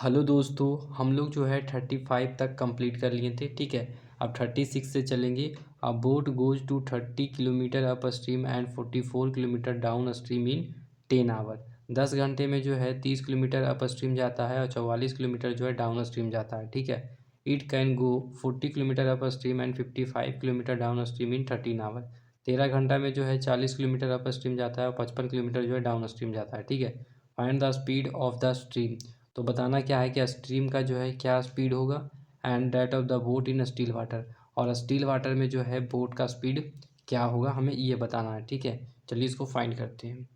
Hello दोस्तों, हम लोग जो है 35 तक कंप्लीट कर लिए थे। ठीक है, अब 36 से चलेंगे। A boat goes to 30 kilometre upstream and 44 kilometre downstream in 10 hour. 10 घंटे में जो है 30 किलोमीटर अप स्ट्रीम जाता है और 44 किलोमीटर जो है डाउन स्ट्रीम जाता है। ठीक है, it can go 40 kilometre upstream and 55 kilometre downstream in 13 hour. 13 घंटा में जो है 40 किलोमीटर अप स्ट्रीम जाता है और 55 किलोमीटर जो है डाउन स्ट्रीम जाता है। ठीक है, find the speed of the stream. तो बताना क्या है कि स्ट्रीम का जो है क्या स्पीड होगा and that of the boat in still water, और स्टील वाटर में जो है बोट का स्पीड क्या होगा हमें ये बताना है। ठीक है, चलिए इसको फाइंड करते हैं।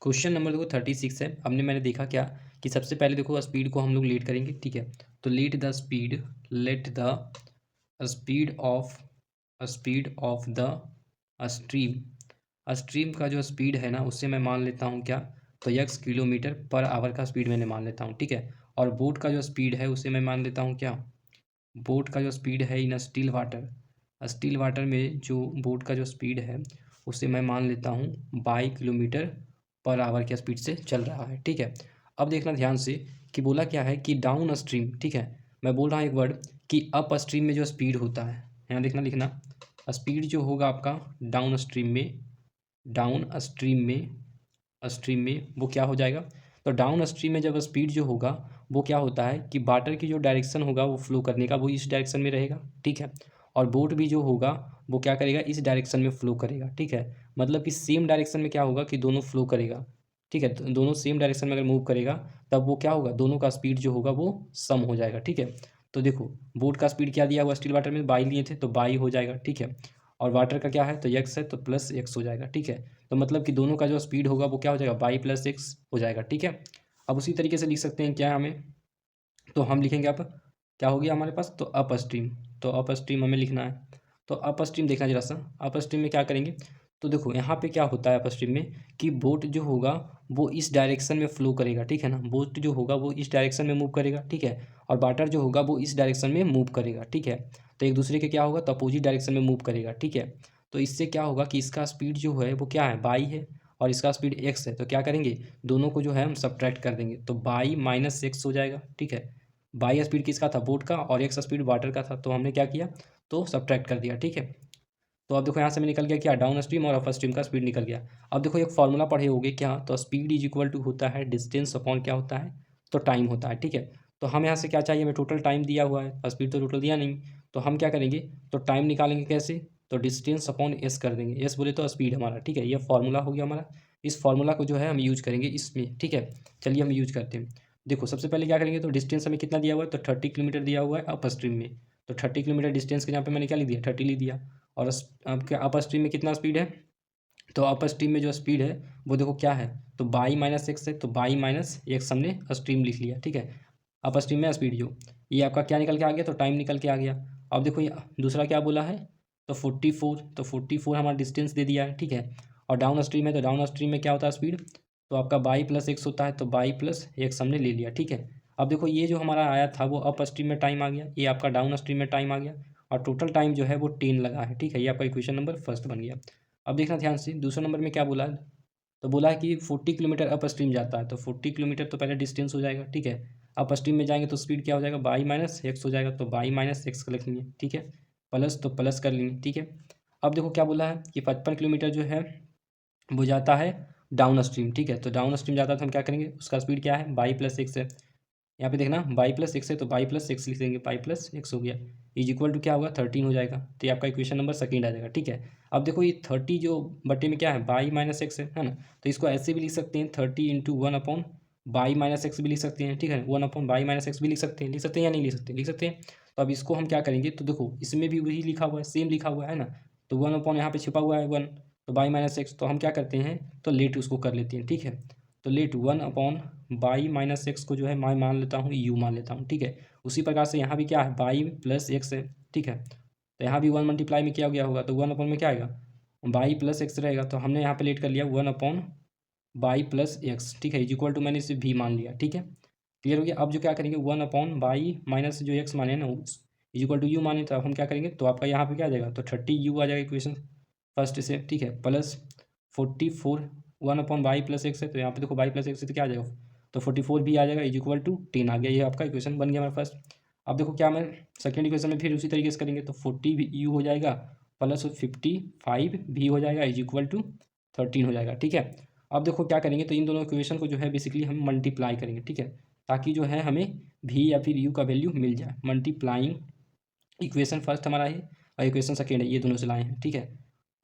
क्वेश्चन नंबर देखो 36 है। हमने मैंने देखा क्या कि सबसे पहले देखो स्पीड को हम लोग लीड करेंगे। ठीक है, तो let the speed of the stream का जो स्पीड है ना उससे मैं मान लेता हूँ क्या, तो x किलोमीटर पर आवर का स्पीड मैंने मान लेता हूँ। ठीक है, और बोट का जो स्पीड है उसे मैं मान लेता हूँ क्या, बोट का जो स्पीड है इन स्टील वाटर में जो बोट का जो स्पीड है उसे मैं मान लेता हूँ 22 किलोमीटर पर आवर के स्पीड से चल रहा है। ठीक है, अब देखना ध्यान से कि बोला क्या है कि डाउन स्ट्रीम। ठीक है, मैं बोल रहा हूँ एक वर्ड कि अप स्ट्रीम में जो स्पीड होता है, यहाँ देखना लिखना, स्पीड जो होगा आपका डाउन स्ट्रीम में वो क्या हो जाएगा। तो डाउन स्ट्रीम में जब स्पीड जो होगा वो क्या होता है कि वाटर की जो डायरेक्शन होगा वो फ्लो करने का वो इस डायरेक्शन में रहेगा। ठीक है, और बोट भी जो होगा वो क्या करेगा, इस डायरेक्शन में फ्लो करेगा। ठीक है, मतलब कि सेम डायरेक्शन में क्या होगा कि दोनों फ्लो करेगा। ठीक है, तो दोनों सेम डायरेक्शन में अगर मूव करेगा तब वो क्या होगा, दोनों का स्पीड जो होगा वो सम हो जाएगा। ठीक है, तो देखो बोट का स्पीड क्या दिया हुआ स्टील वाटर में, बाई लिए थे तो बाई हो जाएगा। ठीक है, और वाटर का क्या है तो एक्स है तो प्लस एक्स हो जाएगा। ठीक है, तो मतलब कि दोनों का जो स्पीड होगा वो क्या हो जाएगा, बाई प्लस एक्स हो जाएगा। ठीक है, अब उसी तरीके से लिख सकते हैं क्या हमें, तो हम लिखेंगे अब क्या हो गया हमारे पास, तो अप स्ट्रीम। तो अप स्ट्रीम हमें लिखना है। तो अप स्ट्रीम देखना जरा सा, अप स्ट्रीम में क्या करेंगे, तो देखो यहाँ पे क्या होता है अप स्ट्रीम में कि बोट जो होगा वो इस डायरेक्शन में फ्लो करेगा। ठीक है ना, बोट जो होगा वो इस डायरेक्शन में मूव करेगा। ठीक है, और वाटर जो होगा वो इस डायरेक्शन में मूव करेगा। ठीक है, तो एक दूसरे के क्या होगा, तो अपोजिट डायरेक्शन में मूव करेगा। ठीक है, तो इससे क्या होगा कि इसका स्पीड जो है वो क्या है, बाई है, और इसका स्पीड एक्स है। तो क्या करेंगे, दोनों को जो है हम सब्ट्रैक्ट कर देंगे, तो बाई माइनस एक्स हो जाएगा। ठीक है, बाई स्पीड किसका था, बोट का, और एक्स स्पीड वाटर का था, तो हमने क्या किया, तो सब्ट्रैक्ट कर दिया। ठीक है, तो अब देखो यहाँ से में निकल गया क्या, डाउन स्ट्रीम और अप स्ट्रीम का स्पीड निकल गया। अब देखो एक फॉर्मूला पढ़े होगे क्या, तो स्पीड इज इक्वल टू होता है डिस्टेंस अपॉन क्या होता है, तो टाइम होता है। ठीक है, तो हम यहाँ से क्या चाहिए, हमें टोटल टाइम दिया हुआ है, स्पीड तो टोटल दिया नहीं, तो हम क्या करेंगे, तो टाइम निकालेंगे कैसे, तो डिस्टेंस अपॉन एस कर देंगे, एस बोले तो स्पीड हमारा। ठीक है, ये फॉर्मूला हो गया हमारा, इस फॉर्मूला को जो है हम यूज करेंगे इसमें। ठीक है, चलिए हम यूज करते हैं। देखो सबसे पहले क्या करेंगे, तो डिस्टेंस हमें कितना दिया हुआ है, तो 30 किलोमीटर दिया हुआ है अप स्ट्रीम में, तो 30 किलोमीटर डिस्टेंस के यहाँ पे मैंने क्या लिख दिया, 30 लिख दिया। और आपके अप स्ट्रीम में कितना स्पीड है, तो अप स्ट्रीम में जो स्पीड है वो देखो क्या है, तो बाई माइनस एक्स है, तो बाई माइनस एक्स हमने स्ट्रीम लिख लिया। ठीक है, अप स्ट्रीम में स्पीड जो ये आपका क्या निकल के आ गया, तो टाइम निकल के आ गया। अब देखो ये दूसरा क्या बोला है, तो 44, तो 44 हमारा डिस्टेंस दे दिया है। ठीक है, और डाउन स्ट्रीम है, तो डाउन स्ट्रीम में क्या होता है स्पीड, तो आपका बाई प्लस एक्स होता है, तो बाई प्लस एक्स हमने ले लिया। ठीक है, अब देखो ये जो हमारा आया था वो अप स्ट्रीम में टाइम आ गया, ये आपका डाउन स्ट्रीम में टाइम आ गया, और टोटल टाइम जो है वो 10 लगा है। ठीक है, ये आपका इक्वेशन नंबर फर्स्ट बन गया। अब देखना ध्यान से दूसरे नंबर में क्या बोला है, तो बोला है कि 40 किलोमीटर अप स्ट्रीम जाता है, तो 40 किलोमीटर तो पहले डिस्टेंस हो जाएगा। ठीक है, अप स्ट्रीम में जाएंगे तो स्पीड क्या हो जाएगा, बाई माइनस एक्स हो जाएगा, तो बाई माइनस एक्स कर लेंगे। ठीक है, प्लस तो प्लस कर लेंगे। ठीक है, अब देखो क्या बोला है कि 55 किलोमीटर जो है वो जाता है डाउन स्ट्रीम। ठीक है, तो डाउन स्ट्रीम जाता है तो हम क्या करेंगे, उसका स्पीड क्या है, बाई प्लस एक्स है। यहाँ पे देखना बाई प्लस एक्स है, तो बाई प्लस एक्स लिख देंगे, बाई प्लस एक्स हो गया, इज इक्वल टू क्या होगा, 13 हो जाएगा। तो ये आपका इक्वेशन नंबर सेकंड आ जाएगा। ठीक है, अब देखो ये 30 जो बटे में क्या है, बाई माइनस एक्स है ना, तो इसको ऐसे भी लिख सकते हैं 30 into 1 upon y minus x भी लिख सकते हैं। ठीक है, 1 अपॉन बाई माइनस एक्स भी लिख सकते हैं या नहीं लिख सकते, लिख सकते हैं। तो अब इसको हम क्या करेंगे, तो देखो इसमें भी वही लिखा हुआ है, सेम लिखा हुआ है ना, तो 1 अपॉन यहाँ पे छिपा हुआ है 1, तो बाई माइनस एक्स, तो हम क्या करते हैं, तो लेट उसको कर लेते हैं। ठीक है, तो let 1 upon y minus x को जो है मैं मान लेता हूँ यू मान लेता हूँ। ठीक है, उसी प्रकार से यहाँ भी क्या है, बाई प्लस एक्स है। ठीक है, तो यहाँ भी 1 मल्टीप्लाई में किया गया होगा, तो 1 अपॉन में क्या आएगा, बाई प्लस एक्स रहेगा, तो हमने यहाँ पे लेट कर लिया 1 अपॉन बाई प्लस एक्स। ठीक है, इज इक्वल टू मैंने इसे भी मान लिया। ठीक है, क्लियर हो गया। अब जो क्या करेंगे, 1 अपॉन बाई माइनस जो एक्स माने ना इज इक्वल टू यू माने, तो अब हम क्या करेंगे, तो आपका यहाँ पे क्या आ जाएगा, तो 30 यू आ जाएगा इक्वेशन फर्स्ट से। ठीक है, plus 44 1 upon by plus x है, तो यहाँ पे देखो बाई प्लस एक्स है तो क्या आ जाएगा तो 44 भी आ जाएगा इज इक्वल टू 10 आ गया। ये आपका इक्वेशन बन गया हमारे पास। अब देखो क्या मैं सेकेंड इक्वेशन में फिर उसी तरीके से करेंगे, तो 40 भी यू हो जाएगा प्लस 55 भी हो जाएगा इज इक्वल टू 13 हो जाएगा। ठीक है, अब देखो क्या करेंगे, तो इन दोनों इक्वेशन को जो है बेसिकली हम मल्टीप्लाई करेंगे। ठीक है, ताकि जो है हमें भी या फिर यू का वैल्यू मिल जाए। मल्टीप्लाइंग इक्वेशन फर्स्ट हमारा है और इक्वेशन सेकेंड है, ये दोनों से लाए हैं। ठीक है,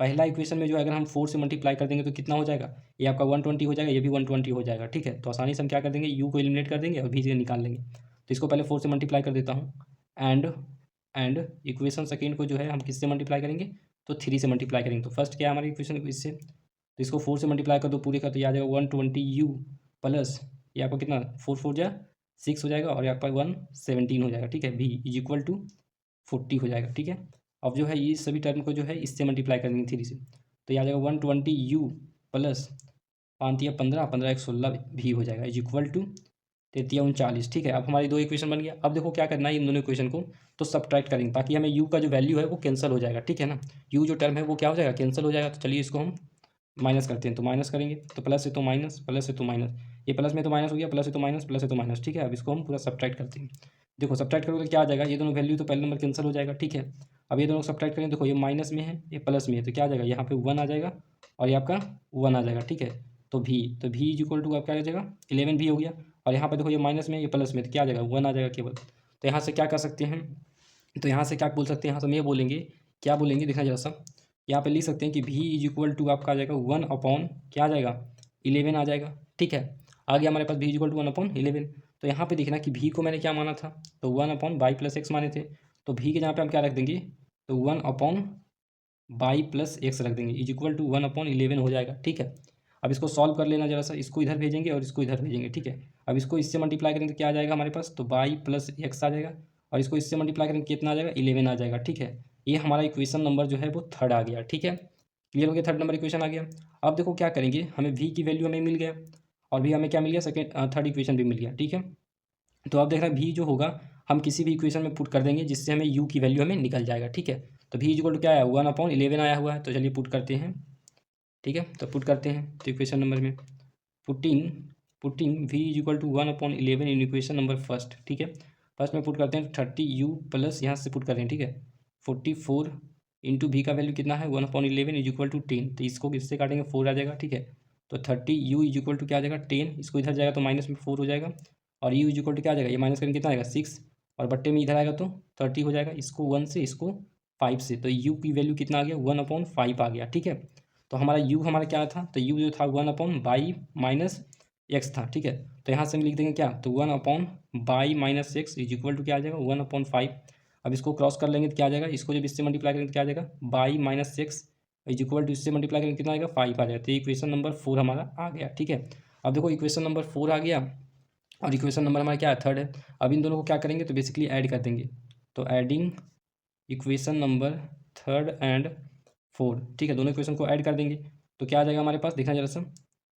पहला इक्वेशन में जो अगर हम 4 से मल्टीप्लाई कर देंगे तो कितना हो जाएगा, ये आपका 120 हो जाएगा, ये भी 120 हो जाएगा। ठीक है, तो आसानी से हम क्या कर देंगे, यू को एलिमिनेट कर देंगे और भी से निकाल लेंगे। तो इसको पहले 4 से मल्टीप्लाई कर देता हूँ। एंड इक्वेशन सेकेंड को जो है हम किससे मल्टीप्लाई करेंगे, तो 3 से मल्टीप्लाई करेंगे। तो फर्स्ट क्या है हमारी इक्वेशन इससे, तो इसको 4 से मल्टीप्लाई कर दो पूरे का, तो ये आ जाएगा 120 यू प्लस ये आपका कितना 4 4 जा 6 हो जाएगा और यहाँ पर 117 हो जाएगा। ठीक है, भी इज इक्वल टू 40 हो जाएगा। ठीक है, अब जो है ये सभी टर्म को जो है इससे मल्टीप्लाई करेंगे 3 से, तो ये आ जाएगा 120 यू प्लस 5 या 15 15 एक 16 भी हो जाएगा इज इक्वल टू 33 39। ठीक है, अब हमारी दो इक्वेशन बन गया। अब देखो क्या करना है, इन दोनों इक्वेशन को तो सब्ट्रैक्ट करेंगे ताकि हमें यू का जो वैल्यू है वो कैंसिल हो जाएगा। ठीक है ना, यू जो टर्म है वो क्या हो जाएगा, कैंसिल हो जाएगा। तो चलिए इसको हम माइनस करते हैं, तो माइनस करेंगे तो प्लस है तो माइनस, प्लस है तो माइनस, ये प्लस में तो माइनस हो गया, प्लस है तो माइनस, प्लस है तो माइनस। ठीक है, अब इसको हम पूरा सब्ट्रैक्ट करते हैं। देखो सब्ट्रैक्ट करोगे तो क्या आ जाएगा, ये दोनों वैल्यू तो पहले नंबर कैंसिल हो जाएगा। ठीक है, अब ये दोनों सब्ट्रैक्ट करेंगे, देखो ये माइनस में है ये प्लस में है, तो क्या आ जाएगा, यहाँ पे 1 आ जाएगा और ये आपका 1 आ जाएगा। ठीक है, तो भी इज इक्वल टू आप क्या आ जाएगा 11 भी हो गया, और यहाँ पे देखो ये माइनस में ये प्लस में, तो क्या आ जाएगा 1 आ जाएगा केवल। तो यहाँ से क्या कर सकते हैं, तो यहाँ से क्या बोल सकते हैं, यहाँ से हम ये बोलेंगे, क्या बोलेंगे देखना जरा सा, यहाँ पे लिख सकते हैं कि भी इज इक्वल टू आपका आ जाएगा 1 अपॉन क्या आ जाएगा 11 आ जाएगा। ठीक है, आ गया हमारे पास भी इज इक्वल टू 1/11। तो यहाँ पे देखना कि भी को मैंने क्या माना था, तो 1/y+x माने थे, तो भी के जहाँ पे हम क्या रख देंगे, तो 1/y+x रख देंगे इज इक्वल टू 1/11 हो जाएगा। ठीक है, अब इसको सॉल्व कर लेना जरा सा, इसको इधर भेजेंगे और इसको इधर भेजेंगे। ठीक है, अब इसको इससे मल्टीप्लाई करेंगे तो क्या आ जाएगा हमारे पास, तो y+x आ जाएगा, और इसको इससे मल्टीप्लाई करेंगे कितना आ जाएगा 11 आ जाएगा। ठीक है, ये हमारा इक्वेशन नंबर जो है वो थर्ड आ गया। ठीक है, क्लियर हो गया, थर्ड नंबर इक्वेशन आ गया। अब देखो क्या करेंगे, हमें v की वैल्यू हमें मिल गया और भी हमें क्या मिल गया, सेकेंड थर्ड इक्वेशन भी मिल गया। ठीक है, तो अब देख रहे हैं v जो होगा हम किसी भी इक्वेशन में पुट कर देंगे जिससे हमें u की वैल्यू हमें निकल जाएगा। ठीक है, तो v इक्वल टू क्या आया 1/11 आया हुआ है, तो चलिए पुट करते हैं। ठीक है, तो पुट करते हैं, तो इक्वेशन नंबर में putting v is equal to 1/11 in equation number first. ठीक है, फर्स्ट में पुट करते हैं 30u प्लस यहाँ से पुट कर रहे हैं। ठीक है, 44 इंटू भी का वैल्यू कितना है 1/11 इज इक्वल टू 10, तो इसको किससे काटेंगे 4 आ जाएगा। ठीक है, तो 30u इज इक्वल टू क्या आ जाएगा 10, इसको इधर जाएगा तो माइनस में 4 हो जाएगा, और u इज इक्वल टू क्या आ जाएगा, ये माइनस करेंगे कितना आएगा 6, और बट्टे में इधर आएगा तो 30 हो जाएगा, इसको 1 से इसको 5 से, तो u की वैल्यू कितना आ गया 1/5 आ गया। ठीक है, तो हमारा u हमारा क्या था, तो u जो था 1/y-x था। ठीक है, तो यहाँ से हम लिख देंगे क्या, तो 1/y-x इज इक्वल टू क्या आ जाएगा 1/5। अब इसको क्रॉस कर लेंगे तो क्या आ जाएगा, इसको जब इससे मल्टीप्लाई करेंगे तो क्या आ जाएगा y-x इज इक्वल टू इससे मल्टीप्लाई करेंगे कितना आएगा 5 आ जाएगा। तो इक्वेशन नंबर 4 हमारा आ गया। ठीक है, अब देखो इक्वेशन नंबर 4 आ गया और इक्वेशन नंबर हमारा क्या है थर्ड है। अब इन दोनों को क्या करेंगे, तो बेसिकली ऐड कर देंगे, तो adding equation number third and fourth. ठीक है, दोनों इक्वेशन को ऐड कर देंगे तो क्या आ जाएगा हमारे पास, देखना जरा सा,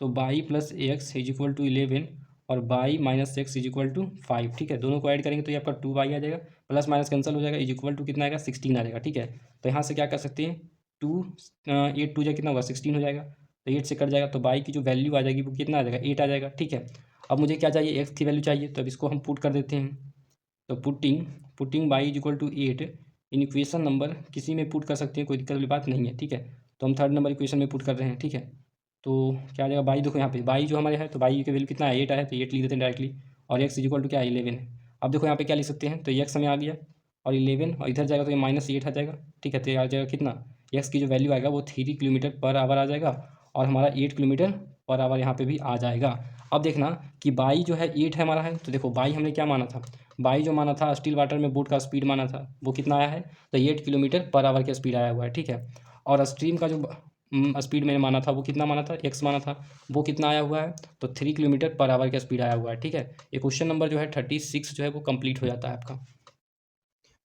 तो y+x इज इक्वल टू 11 और y-x इज इक्वल टू 5। ठीक है, दोनों को ऐड करेंगे तो ये आपका 2y आ जाएगा, प्लस माइनस कैंसिल हो जाएगा, इज इक्वल टू कितना आएगा 16 आ जाएगा। ठीक है, तो यहाँ से क्या कर सकते हैं 8 2 कितना होगा 16 हो जाएगा, तो 8 से कट जाएगा, तो y की जो वैल्यू आ जाएगी वो कितना आ जाएगा 8 आ जाएगा। ठीक है, अब मुझे क्या चाहिए x की वैल्यू चाहिए, तो अब इसको हम पुट कर देते हैं, तो putting y is equal to 8 in equation number किसी में पुट कर सकते हैं, कोई दिक्कत वाली बात नहीं है। ठीक है, तो हम थर्ड नंबर इक्वेशन में पुट कर रहे हैं। ठीक है, तो क्या आ जाएगा बाई, देखो यहाँ पे बाई जो हमारे है, तो बाई की वैल्यू कितना है 8 आया, तो 8 लिख देते हैं डायरेक्टली, और x इज इक्वल टू क्या है 11 है। अब देखो यहाँ पे क्या लिख सकते हैं, तो x हमें आ गया और 11 और इधर जाएगा तो ये -8 आ जाएगा। ठीक है, तो ये आ जाएगा कितना, x की जो वैल्यू आएगा वो 3 किलोमीटर पर आवर आ जाएगा और हमारा 8 किलोमीटर पर आवर यहाँ पे भी आ जाएगा। अब देखना कि बाई जो है 8 है हमारा है, तो देखो बाई हमने क्या माना था, बाई जो माना था स्टील वाटर में बोट का स्पीड माना था वो कितना आया है, तो 8 किलोमीटर पर आवर का स्पीड आया हुआ है। ठीक है, और स्ट्रीम का जो स्पीड मैंने माना था वो कितना माना था x माना था, वो कितना आया हुआ है, तो 3 किलोमीटर पर आवर का स्पीड आया हुआ है। ठीक है, ये क्वेश्चन नंबर जो है 36 जो है वो कंप्लीट हो जाता है आपका।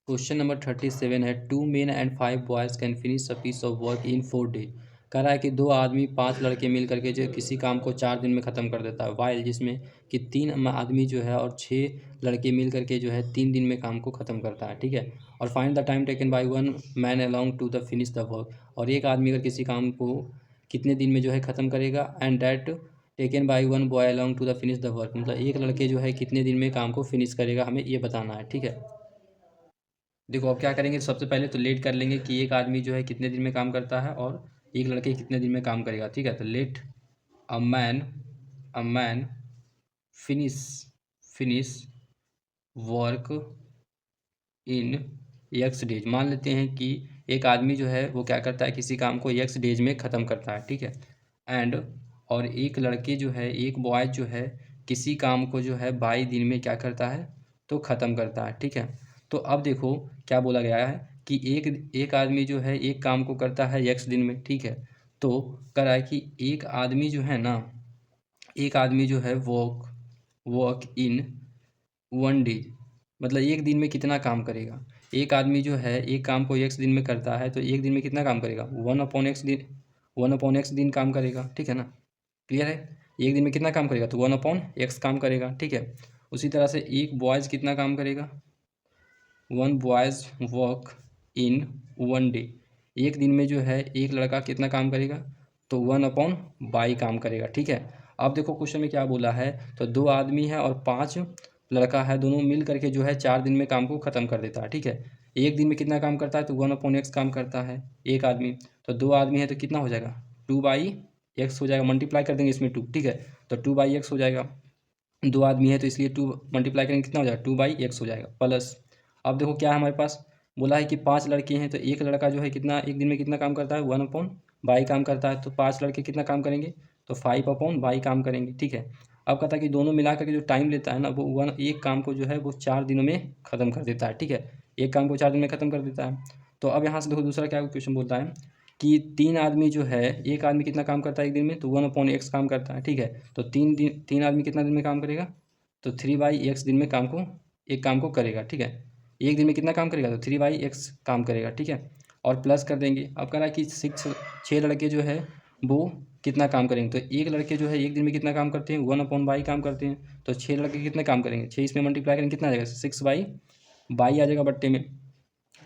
क्वेश्चन नंबर 37 है 2 men and 5 boys can finish a piece of work in 4 day. कह रहा है कि 2 आदमी 5 लड़के मिल करके जो किसी काम को 4 दिन में ख़त्म कर देता है, वाइल जिसमें कि 3 आदमी जो है और 6 लड़के मिल करके जो है 3 दिन में काम को ख़त्म करता है। ठीक है, और find the time taken by 1 man along to the finish the work, और एक आदमी अगर किसी काम को कितने दिन में जो है ख़त्म करेगा, and that taken by one boy along to the finish the work, मतलब एक लड़के जो है कितने दिन में काम को फिनिश करेगा, हमें ये बताना है। ठीक है, देखो अब क्या करेंगे, सबसे पहले तो लेट कर लेंगे कि एक आदमी जो है कितने दिन में काम करता है और एक लड़के कितने दिन में काम करेगा। ठीक है, तो let a man finish finish work in x days. मान लेते हैं कि एक आदमी जो है वो क्या करता है, किसी काम को एक्स डेज में ख़त्म करता है। ठीक है, एंड और एक लड़के जो है, एक बॉय जो है किसी काम को जो है 22 दिन में क्या करता है, तो ख़त्म करता है। ठीक है, तो अब देखो क्या बोला गया है कि एक एक आदमी जो है एक काम को करता है एक्स दिन में। ठीक है, तो कह रहा है कि एक आदमी जो है ना, एक आदमी जो है वर्क इन वन डे, मतलब एक दिन में कितना काम करेगा। एक आदमी जो है एक काम को एक्स दिन में करता है, तो एक दिन में कितना काम करेगा, 1/x दिन काम करेगा। ठीक है ना, क्लियर है, एक दिन में कितना काम करेगा, तो 1/x काम करेगा। ठीक है, उसी तरह से एक बॉयज़ कितना काम करेगा, 1 boys work in one day, एक दिन में जो है एक लड़का कितना काम करेगा, तो 1/बाई काम करेगा। ठीक है, अब देखो क्वेश्चन में क्या बोला है, तो 2 आदमी है और 5 लड़का है, दोनों मिल करके जो है 4 दिन में काम को ख़त्म कर देता है। ठीक है, एक दिन में कितना काम करता है, तो 1/x काम करता है एक आदमी। तो 2 आदमी है तो कितना हो जाएगा, 2/x हो जाएगा, मल्टीप्लाई कर देंगे इसमें 2। ठीक है, तो 2/x हो जाएगा, 2 आदमी है तो इसलिए 2 मल्टीप्लाई करेंगे कितना हो जाएगा, 2/x हो जाएगा प्लस। अब देखो क्या है हमारे पास, बोला है कि 5 लड़के हैं, तो एक लड़का जो है कितना एक दिन में कितना काम करता है, 1/बाई काम करता है। तो 5 लड़के कितना काम करेंगे, तो 5/बाई काम करेंगे। ठीक है, अब कहता है कि दोनों मिला करके जो टाइम लेता है ना, वो एक काम को जो है वो 4 दिनों में ख़त्म कर देता है। ठीक है, एक काम को 4 दिन में ख़त्म कर देता है। तो अब यहाँ से देखो दूसरा क्या क्वेश्चन बोलता है कि 3 आदमी जो है, एक आदमी कितना काम करता है एक दिन में, तो 1/x काम करता है। ठीक है, तो 3 आदमी कितना दिन में काम करेगा, तो 3/x दिन में काम को एक काम को करेगा। ठीक है, एक दिन में कितना काम करेगा, तो 3/x काम करेगा। ठीक है, और प्लस कर देंगे। अब कह रहा है कि 6 लड़के जो है वो कितना काम करेंगे, तो एक लड़के जो है एक दिन में कितना काम करते हैं, 1/बाई काम करते हैं। तो 6 लड़के कितने काम करेंगे, 6 इसमें मल्टीप्लाई करेंगे कितना आ जाएगा, 6/बाई आ जाएगा बट्टे में।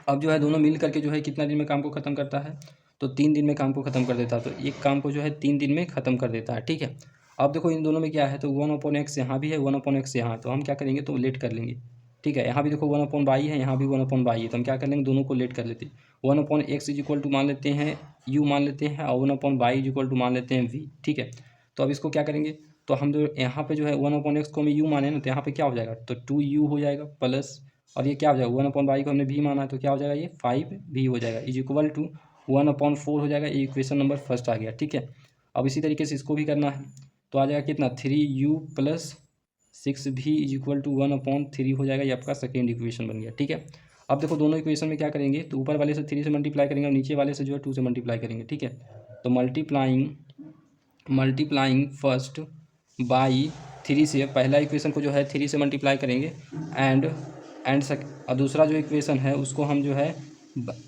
अब जो है दोनों मिल करके जो है कितना दिन में काम को ख़त्म करता है, तो 3 दिन में काम को ख़त्म कर देता है। तो एक काम को जो है 3 दिन में ख़त्म कर देता है। ठीक है, अब देखो इन दोनों में क्या है, तो 1/x यहाँ भी है, 1/x यहाँ, तो हम क्या करेंगे, तो लेट कर लेंगे। ठीक है, यहाँ भी देखो 1/बाई है, यहाँ भी 1/बाई है, तो हम क्या कर लेंगे, दोनों को लेट कर लेते हैं। 1/x इज इक्वल टू मान लेते हैं u मान लेते हैं, और 1/बाई इज इक्वल टू मान लेते हैं v। ठीक है, तो अब इसको क्या करेंगे, तो हम जो यहाँ पे जो है 1/x को हमें u माने ना, तो यहाँ पे क्या हो जाएगा, तो 2u हो जाएगा प्लस, और ये क्या हो जाएगा, 1/बाई को हमने v माना है, तो क्या हो जाएगा, ये 5v हो जाएगा, इज इक्वल टू 1/4 हो जाएगा। ये इक्वेशन नंबर फर्स्ट आ गया। ठीक है, अब इसी तरीके से इसको भी करना है, तो आ जाएगा कितना, 3u plus 6v is equal to 1/3 हो जाएगा। ये आपका सेकेंड इक्वेशन बन गया। ठीक है, अब देखो दोनों इक्वेशन में क्या करेंगे, तो ऊपर वाले से 3 से मल्टीप्लाई करेंगे और नीचे वाले से जो है 2 से मल्टीप्लाई करेंगे। ठीक है, तो मल्टीप्लाइंग फर्स्ट बाई 3 से, पहला इक्वेशन को जो है 3 से मल्टीप्लाई करेंगे, एंड और दूसरा जो इक्वेशन है उसको हम जो है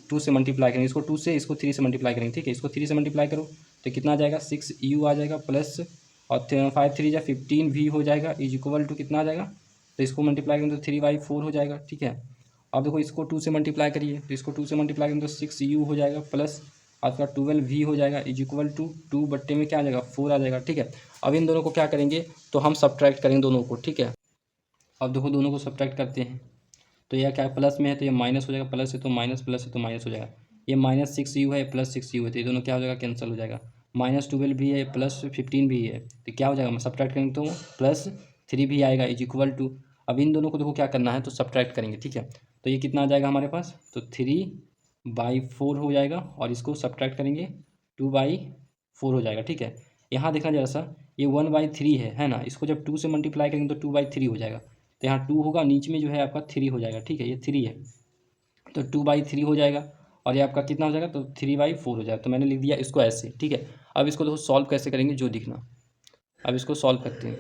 2 से मल्टीप्लाई करेंगे। इसको 2 से, इसको 3 से मल्टीप्लाई करेंगे। ठीक है, इसको 3 से मल्टीप्लाई करो तो कितना आ जाएगा, 6u आ जाएगा प्लस, और 5 3 जा 15v हो जाएगा, इज इक्वल टू कितना आ जाएगा, तो इसको मल्टीप्लाई करेंगे तो 3/4 हो जाएगा। ठीक है, अब देखो इसको 2 से मल्टीप्लाई करिए, तो इसको 2 से मल्टीप्लाई करेंगे तो 6u हो जाएगा प्लस आपका 12v हो जाएगा, इज इक्वल टू 2 बट्टे में क्या आ जाएगा, 4 आ जाएगा। ठीक है, अब इन दोनों को क्या करेंगे, तो हम सब्ट्रैक्ट करेंगे दोनों को। ठीक है, अब देखो दोनों को सब्ट्रैक्ट करते हैं, तो यह क्या प्लस में है तो ये माइनस हो जाएगा, प्लस है तो माइनस, प्लस है तो माइनस हो जाएगा। ये -6u है, +6u है, तो ये दोनों क्या हो जाएगा, कैंसिल हो जाएगा। -12 भी है, +15 भी है, तो क्या हो जाएगा, सब्ट्रैक्ट करेंगे तो +3 भी आएगा, इज इक्वल टू, अब इन दोनों को देखो क्या करना है, तो सब्ट्रैक्ट करेंगे। ठीक है, तो ये कितना आ जाएगा हमारे पास, तो 3/4 हो जाएगा, और इसको सब्ट्रैक्ट करेंगे 2/4 हो जाएगा। ठीक है, यहाँ देखना जरा सा, ये 1/3 है ना, इसको जब 2 से मल्टीप्लाई करेंगे तो 2/3 हो जाएगा, तो यहाँ 2 होगा, नीचे में जो है आपका 3 हो जाएगा। ठीक है, ये 3 है, तो 2/3 हो जाएगा, और ये आपका कितना हो जाएगा, तो 3/4 हो जाएगा। तो मैंने लिख दिया इसको ऐसे। ठीक है, अब इसको देखो सॉल्व कैसे करेंगे, जो दिखना, अब इसको सॉल्व करते हैं,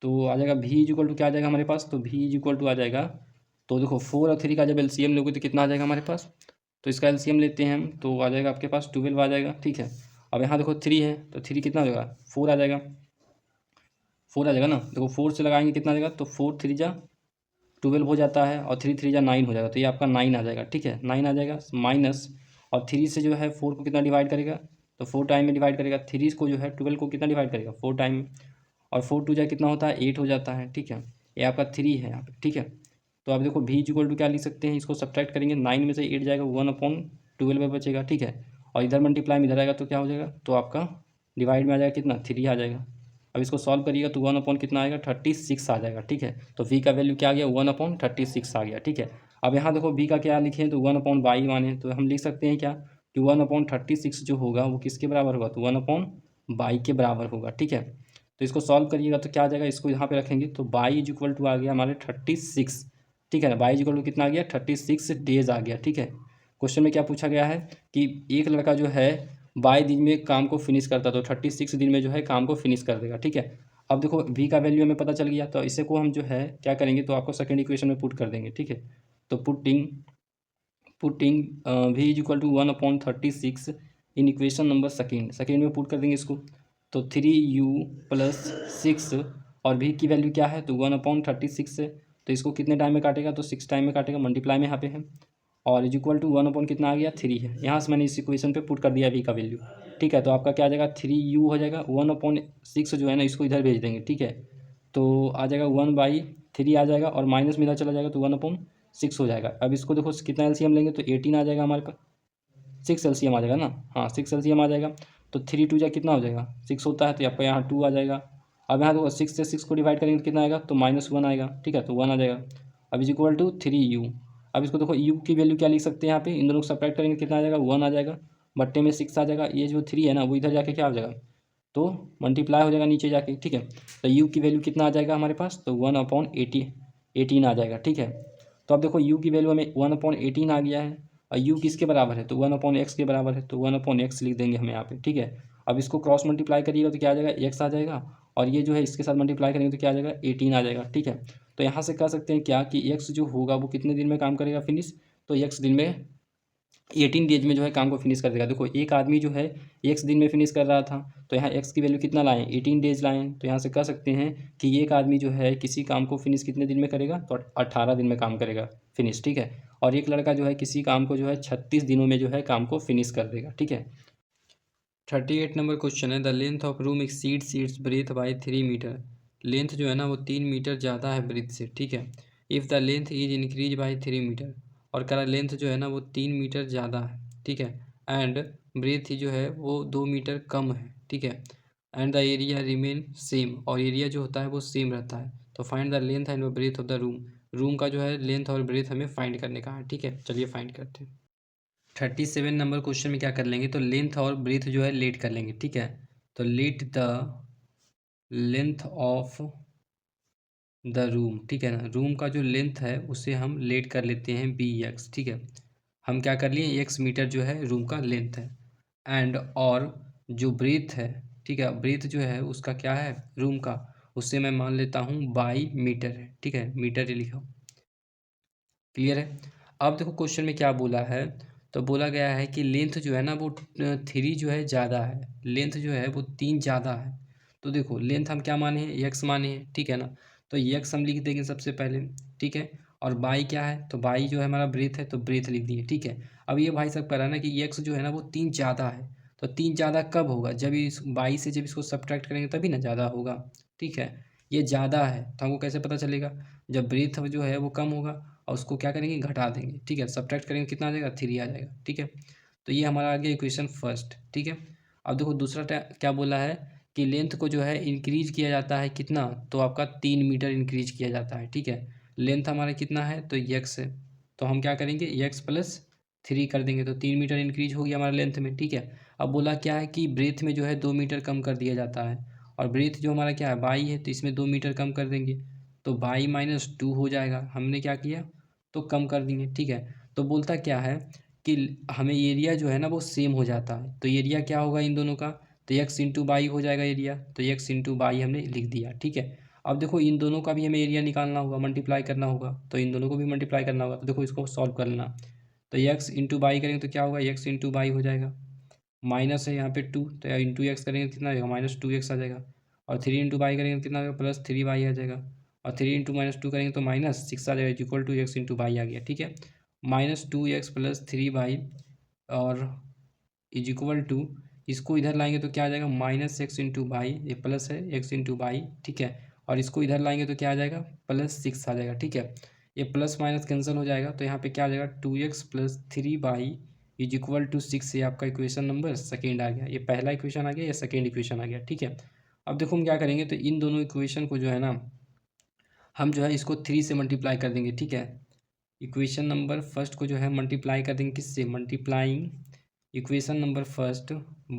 तो आ जाएगा v इज इक्वल टू क्या आ जाएगा हमारे पास, तो v इज इक्वल टू आ जाएगा, तो देखो 4 और 3 का जब एलसीएम लोगे तो कितना आ जाएगा हमारे पास, तो इसका एलसीएम लेते हैं हम, तो आ जाएगा आपके पास 12 आ जाएगा। ठीक है, अब यहाँ देखो 3 है, तो 3 कितना हो जाएगा, 4 आ जाएगा, 4 आ जाएगा ना, देखो 4 से लगाएंगे कितना आ जाएगा, तो 4 3 जा 12 हो जाता है, और 3 3 जा 9 हो जाएगा, तो ये आपका 9 आ जाएगा। ठीक है, 9 आ जाएगा माइनस, और 3 से जो है 4 को कितना डिवाइड करेगा, तो 4 टाइम में डिवाइड करेगा, 3 को जो है 12 को कितना डिवाइड करेगा 4 टाइम में, और 4 टू जा कितना होता है 8 हो जाता है, ठीक है। ये आपका 3 है यहाँ पे, ठीक है। तो आप देखो v इक्वल टू क्या लिख सकते हैं, इसको सब्ट्रैक्ट करेंगे, 9 में से 8 जाएगा 1/12 में बचेगा, ठीक है। और इधर मल्टीप्लाई में इधर आएगा तो क्या हो जाएगा, तो आपका डिवाइड में आ जाएगा कितना 3 आ जाएगा। अब इसको सॉल्व करिएगा तो 1 कितना आएगा 36 आ जाएगा, ठीक है। तो v का वैल्यू क्या आ गया 1/36 आ गया, ठीक है। अब यहाँ देखो v का क्या लिखे तो 1/22 माने, तो हम लिख सकते हैं क्या कि 1/36 जो होगा वो किसके बराबर होगा, तो 1/22 के बराबर होगा, ठीक है। तो इसको सॉल्व करिएगा तो क्या आ जाएगा, इसको यहाँ पे रखेंगे तो 22 इक्वल टू आ गया हमारे 36, ठीक है ना। 22 इक्वल टू कितना आ गया 36 डेज आ गया, ठीक है। क्वेश्चन में क्या पूछा गया है कि एक लड़का जो है 22 दिन में काम को फिनिश करता, तो 36 दिन में जो है काम को फिनिश कर देगा, ठीक है। अब देखो v का वैल्यू हमें पता चल गया, तो इसे को हम जो है क्या करेंगे, तो आपको सेकेंड इक्वेशन में पुट कर देंगे, ठीक है। तो putting v is equal to 1/36 in equation number second में पुट कर देंगे इसको। तो 3u प्लस 6 और v की वैल्यू क्या है तो 1/36 है, तो इसको कितने टाइम में काटेगा तो 6 टाइम में काटेगा, मल्टीप्लाई में यहाँ पे है। और इज इक्वल टू 1 कितना आ गया 3 है, यहाँ से मैंने इस इक्वेशन पे पुट कर दिया v का वैल्यू, ठीक है। तो आपका क्या आ जाएगा 3u हो जाएगा, 1/6 जो है ना इसको इधर भेज देंगे, ठीक है। तो आ जाएगा 1/3 आ जाएगा, और माइनस में इधर चला जाएगा तो 1/6 हो जाएगा। अब इसको देखो कितना एलसीएम लेंगे तो 18 आ जाएगा हमारे पास, 6 एलसीएम आ जाएगा ना, हाँ 6 एलसीएम आ जाएगा। तो 3 2 जा कितना हो जाएगा 6 होता है, तो आपका यहाँ 2 आ जाएगा। अब यहाँ देखो 6 से 6 को डिवाइड करेंगे तो कितना आएगा तो -1 आएगा, ठीक है, तो 1 आ जाएगा। अब इज इक्वल टू 3u। अब इसको देखो u की वैल्यू क्या लिख सकते हैं यहाँ पे, इन दोनों को सब्ट्रैक्ट करेंगे कितना आ जाएगा 1 आ जाएगा, बट्टे में 6 आ जाएगा। ये जो 3 है ना वो इधर जाके क्या हो जाएगा तो मल्टीप्लाई हो जाएगा नीचे जाके, ठीक है। तो u की वैल्यू कितना आ जाएगा हमारे पास तो 1/18 आ जाएगा, ठीक है। तो अब देखो u की वैल्यू हमें 1/18 आ गया है, और u किसके बराबर है तो 1/x के बराबर है, तो 1/x लिख देंगे हम यहाँ पे, ठीक है। अब इसको क्रॉस मल्टीप्लाई करिएगा तो क्या आ जाएगा x आ जाएगा, और ये जो है इसके साथ मल्टीप्लाई करेंगे तो क्या आ जाएगा 18 आ जाएगा, ठीक है। तो यहाँ से कह सकते हैं क्या कि x जो होगा वो कितने दिन में काम करेगा फिनिश, तो x दिन में 18 डेज में जो है काम को फिनिश कर देगा। देखो एक आदमी जो है x दिन में फिनिश कर रहा था, तो यहाँ x की वैल्यू कितना लाएँ 18 डेज लाएँ, तो यहाँ से कह सकते हैं कि एक आदमी जो है किसी काम को फिनिश कितने दिन में करेगा तो 18 दिन में काम करेगा फिनिश, ठीक है। और एक लड़का जो है किसी काम को जो है 36 दिनों में जो है काम को फिनिश कर देगा, ठीक है। 38 नंबर क्वेश्चन है, the length of room exceeds its breadth by 3 metre. Length जो है ना वो 3 मीटर ज़्यादा है ब्रेथ से, ठीक है। If the length is increase by 3 metre, और कह रहा लेंथ जो है ना वो 3 मीटर ज़्यादा है, ठीक है। एंड ब्रेथ जो है वो 2 मीटर कम है, ठीक है। And the area remain same, और एरिया जो होता है वो सेम रहता है। तो find the length and breadth of the room. Room का जो है लेंथ और ब्रेथ हमें फाइंड करने का है, ठीक है। चलिए फाइंड करते हैं। 37 नंबर क्वेश्चन में क्या कर लेंगे तो लेंथ और ब्रेथ जो है लेट कर लेंगे, ठीक है। तो let the length of the room, ठीक है ना। रूम का जो लेंथ है उसे हम लेट कर लेते हैं bx, ठीक है। हम क्या कर लिए x मीटर जो है रूम का लेंथ है, एंड और जो ब्रेथ है, ठीक है, ब्रेथ जो है उसका क्या है रूम का, उससे मैं मान लेता हूँ बाई मीटर है, ठीक है, मीटर ही लिखा, क्लियर है। अब देखो क्वेश्चन में क्या बोला है, तो बोला गया है कि लेंथ जो है ना वो 3 जो है ज़्यादा है, लेंथ जो है वो 3 ज़्यादा है। तो देखो लेंथ हम क्या माने हैं x माने हैं, ठीक है ना। तो x हम लिख देंगे सबसे पहले, ठीक है। और बाई क्या है तो बाई जो है हमारा ब्रेथ है, तो ब्रेथ लिख दिए, ठीक है। अब ये भाई साहब कह रहा है ना कि x जो है ना वो 3 ज़्यादा है, तो 3 ज़्यादा कब होगा जब इस बाई से जब इसको सब्ट्रैक्ट करेंगे तभी ना ज़्यादा होगा, ठीक है। ये ज़्यादा है तो हमको कैसे पता चलेगा, जब ब्रेथ जो है वो कम होगा और उसको क्या करेंगे घटा देंगे, ठीक है। सब्ट्रैक्ट करेंगे कितना आ जाएगा 3 आ जाएगा, ठीक है। तो ये हमारा आ गया इक्वेशन फर्स्ट, ठीक है। अब देखो दूसरा क्या बोला है कि लेंथ को जो है इंक्रीज किया जाता है कितना, तो आपका 3 मीटर इंक्रीज किया जाता है, ठीक है। लेंथ हमारा कितना है तो x है, तो हम क्या करेंगे x प्लस 3 कर देंगे, तो 3 मीटर इंक्रीज हो गया हमारा लेंथ में, ठीक है। अब बोला क्या है कि ब्रेथ में जो है 2 मीटर कम कर दिया जाता है, और ब्रेथ जो हमारा क्या है बाई है, तो इसमें 2 मीटर कम कर देंगे, तो बाई -2 हो जाएगा। हमने क्या किया तो कम कर दिए, ठीक है। तो बोलता क्या है कि हमें एरिया जो है ना वो सेम हो जाता है, तो एरिया क्या होगा इन दोनों का तो x इंटू बाई हो जाएगा एरिया, तो x इंटू बाई हमने लिख दिया, ठीक है। अब देखो इन दोनों का भी हमें एरिया निकालना होगा, मल्टीप्लाई करना होगा, तो इन दोनों को भी मल्टीप्लाई करना होगा। तो देखो इसको सॉल्व कर लेना, तो x इंटू बाई करेंगे तो क्या होगा x इंटू बाई हो जाएगा, माइनस है यहाँ पे 2, तो इंटू एक्स करेंगे कितना आएगा -2x आ जाएगा, और 3 इंटू बाई करेंगे कितना आएगा +3y आ जाएगा, और 3 इंटू -2 करेंगे तो -6 आ जाएगा, equal to x into by आ गया, ठीक है। -2x + 3y और इज इक्वल टू इसको इधर लाएंगे तो क्या आ जाएगा माइनस एक्स इंटू बाई, ये प्लस है एक्स इंटू बाई, ठीक है। और इसको इधर लाएंगे तो क्या आ जाएगा +6 आ जाएगा, ठीक है। ये प्लस माइनस कैंसिल हो जाएगा तो यहाँ पे क्या आ जाएगा 2x + 3y is equal to 6। ये आपका इक्वेशन नंबर सेकेंड आ गया, ये पहला इक्वेशन आ गया, ये सेकेंड इक्वेशन आ गया, ठीक है। अब देखो हम क्या करेंगे, तो इन दोनों इक्वेशन को जो है ना हम जो है इसको 3 से मल्टीप्लाई कर देंगे, ठीक है। इक्वेशन नंबर फर्स्ट को जो है मल्टीप्लाई कर देंगे किससे, multiplying equation number first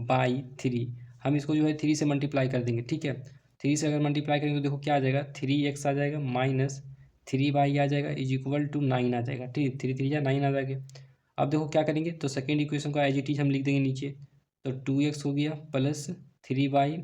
by 3। हम इसको जो है 3 से मल्टीप्लाई कर देंगे, ठीक है। 3 से अगर मल्टीप्लाई करेंगे तो देखो क्या आ जाएगा 3x आ जाएगा माइनस 3y आ जाएगा इज इक्वल टू 9 आ जाएगा, ठीक है। 3 3 या 9 आ जाएगा। अब देखो क्या करेंगे, तो सेकेंड इक्वेशन को एज इट इज हम लिख देंगे नीचे, तो 2x हो गया plus 3y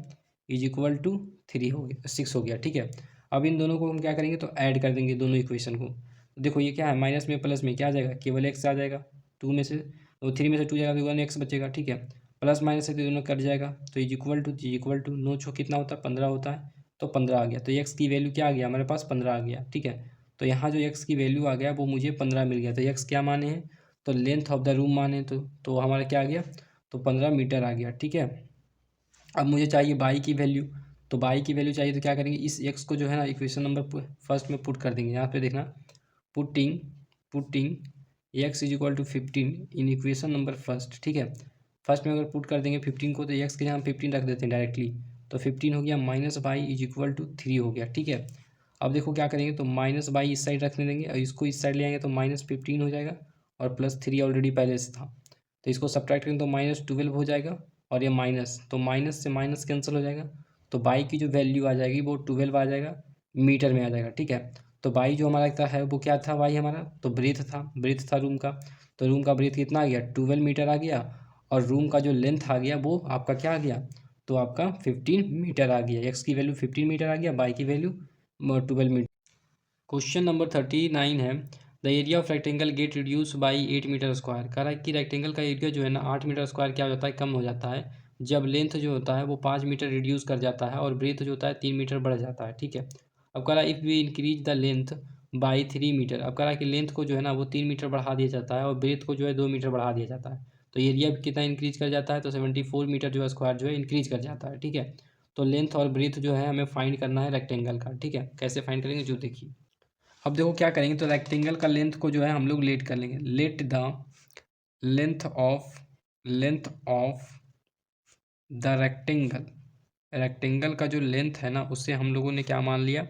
is equal to 3 हो गया 6 हो गया, ठीक है। अब इन दोनों को हम क्या करेंगे, तो ऐड कर देंगे दोनों इक्वेशन को। तो देखो ये क्या है, माइनस में प्लस में क्या आ जाएगा, केवल x आ जाएगा, 2 में से तो 3 में से 2 जाएगा तो 1x बचेगा, ठीक है। प्लस माइनस से तो दोनों कट जाएगा, तो इज इक्वल टू 9 छो कितना होता है 15 होता है, तो 15 आ गया। तो x की वैल्यू क्या आ गया हमारे पास 15 आ गया, ठीक है। तो यहाँ जो x की वैल्यू आ गया वो मुझे 15 मिल गया। तो x क्या माने हैं, तो लेंथ ऑफ द रूम माने, तो हमारा क्या आ गया, तो 15 मीटर आ गया, ठीक है। अब मुझे चाहिए बाई की वैल्यू, तो बाई की वैल्यू चाहिए तो क्या करेंगे, इस x को जो है ना इक्वेशन नंबर फर्स्ट में पुट कर देंगे। यहाँ पे देखना putting x is equal to 15 in equation number first, ठीक है। फर्स्ट में अगर पुट कर देंगे 15 को, तो x के जहाँ 15 रख देते हैं डायरेक्टली, तो 15 हो गया minus y is equal to 3 हो गया, ठीक है। अब देखो क्या करेंगे, तो माइनस बाई इस साइड रखने देंगे और इसको इस साइड ले आएंगे तो -15 हो जाएगा और +3 ऑलरेडी पहले से था, तो इसको सब्ट्रैक्ट करेंगे तो -12 हो जाएगा और ये माइनस, तो माइनस से माइनस कैंसिल हो जाएगा, तो बाई की जो वैल्यू आ जाएगी वो 12 आ जाएगा, मीटर में आ जाएगा, ठीक है। तो बाई जो हमारा था है वो क्या था, बाई हमारा तो ब्रेथ था रूम का, तो रूम का ब्रेथ कितना आ गया 12 मीटर आ गया, और रूम का जो लेंथ आ गया वो आपका क्या आ गया, तो आपका 15 मीटर आ गया। एक्स की वैल्यू 15 मीटर आ गया, बाई की वैल्यू 12 मीटर। क्वेश्चन नंबर 39 है, the area of rectangle get reduce by 8 metre square. कह रहा है कि रेक्टेंगल का एरिया जो है ना 8 मीटर स्क्वायर क्या हो जाता है, कम हो जाता है जब लेंथ जो होता है वो 5 मीटर रिड्यूस कर जाता है और ब्रेथ जो होता है 3 मीटर बढ़ जाता है, ठीक है। अब कह रहा है if we increase the length by 3 metre. अब कह रहा है कि लेंथ को जो है ना वो 3 मीटर बढ़ा दिया जाता है और ब्रेथ को जो है 2 मीटर बढ़ा दिया जाता है, तो एरिया कितना इंक्रीज कर जाता है, तो 74 मीटर जो है स्क्वायर जो है इंक्रीज कर जाता है, ठीक है। तो लेंथ और ब्रेथ जो है हमें फाइंड करना है रेक्टेंगल का, ठीक है। कैसे फाइंड करेंगे जो देखिए, अब देखो क्या करेंगे, तो रेक्टेंगल का लेंथ को जो है हम लोग लेट कर लेंगे, let the length of the rectangle का जो लेंथ है ना उससे हम लोगों ने क्या मान लिया,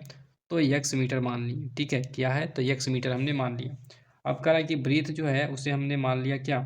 तो x मीटर मान लिया, ठीक है। क्या है, तो x मीटर हमने मान लिया। अब कह रहा है कि ब्रीथ जो है उसे हमने मान लिया क्या,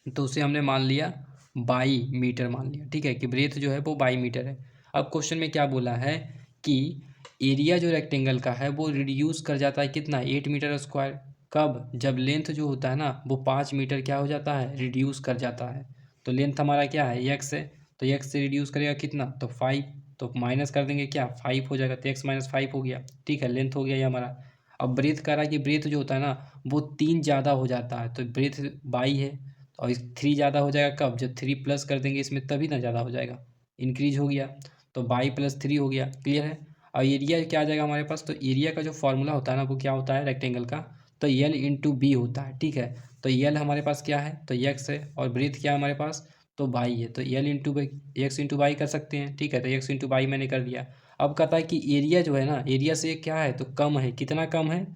तो उसे हमने मान लिया बाई मीटर मान लिया, ठीक है, कि ब्रेथ जो है वो बाई मीटर है। अब क्वेश्चन में क्या बोला है कि एरिया जो रेक्टेंगल का है वो रिड्यूस कर जाता है कितना 8 मीटर स्क्वायर, कब, जब लेंथ जो होता है ना वो 5 मीटर क्या हो जाता है, रिड्यूस कर जाता है। तो लेंथ हमारा क्या है एक्स है, तो एक्स से रिड्यूस करेगा कितना, तो 5, तो माइनस कर देंगे क्या 5 हो जाएगा, तो एक्स माइनस 5 हो गया, ठीक है। लेंथ हो गया ये हमारा। अब ब्रेथ कह रहा है कि ब्रेथ जो होता है ना वो 3 ज़्यादा हो जाता है, तो ब्रेथ बाई है और 3 ज़्यादा हो जाएगा कब, जब 3 प्लस कर देंगे इसमें तभी ना ज़्यादा हो जाएगा, इंक्रीज हो गया, तो बाई प्लस 3 हो गया, क्लियर है। और एरिया क्या आ जाएगा हमारे पास, तो एरिया का जो फॉर्मूला होता है ना वो क्या होता है रेक्टेंगल का, तो यल इंटू बी होता है, ठीक है। तो यल हमारे पास क्या है, तो एक्स है, और ब्रेथ क्या है हमारे पास, तो बाई है, तो यल into by x into by कर सकते हैं, ठीक है। तो एक्स इंटू बाई मैंने कर दिया। अब कहता है कि एरिया जो है ना एरिया से क्या है, तो कम है, कितना कम है,